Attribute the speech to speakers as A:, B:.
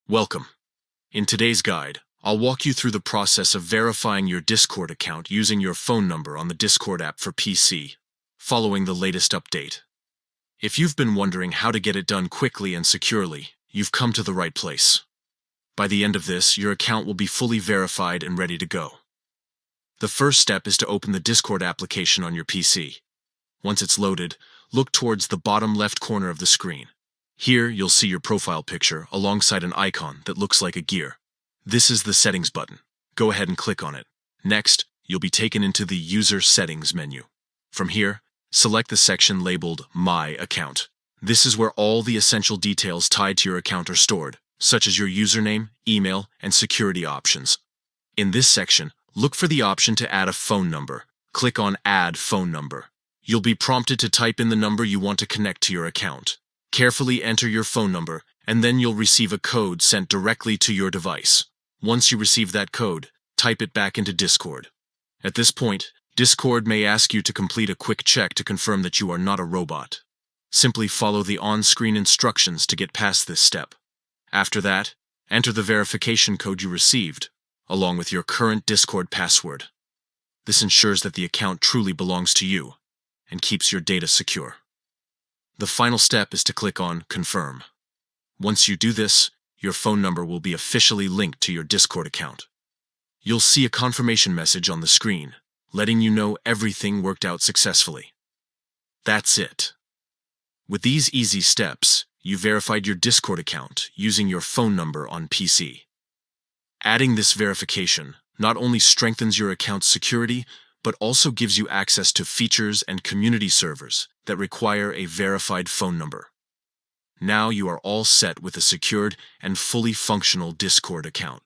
A: Welcome. In today's guide, I'll walk you through the process of verifying your Discord account using your phone number on the Discord app for PC, following the latest update. If you've been wondering how to get it done quickly and securely, you've come to the right place. By the end of this, your account will be fully verified and ready to go. The first step is to open the Discord application on your PC. Once it's loaded, look towards the bottom left corner of the screen. Here, you'll see your profile picture alongside an icon that looks like a gear. This is the Settings button. Go ahead and click on it. Next, you'll be taken into the User Settings menu. From here, select the section labeled My Account. This is where all the essential details tied to your account are stored, such as your username, email, and security options. In this section, look for the option to add a phone number. Click on Add Phone Number. You'll be prompted to type in the number you want to connect to your account. Carefully enter your phone number, and then you'll receive a code sent directly to your device. Once you receive that code, type it back into Discord. At this point, Discord may ask you to complete a quick check to confirm that you are not a robot. Simply follow the on-screen instructions to get past this step. After that, enter the verification code you received, along with your current Discord password. This ensures that the account truly belongs to you and keeps your data secure. The final step is to click on Confirm. Once you do this, your phone number will be officially linked to your Discord account. You'll see a confirmation message on the screen, letting you know everything worked out successfully. That's it. With these easy steps, you verified your Discord account using your phone number on PC. Adding this verification not only strengthens your account's security, but also gives you access to features and community servers that require a verified phone number. Now you are all set with a secured and fully functional Discord account.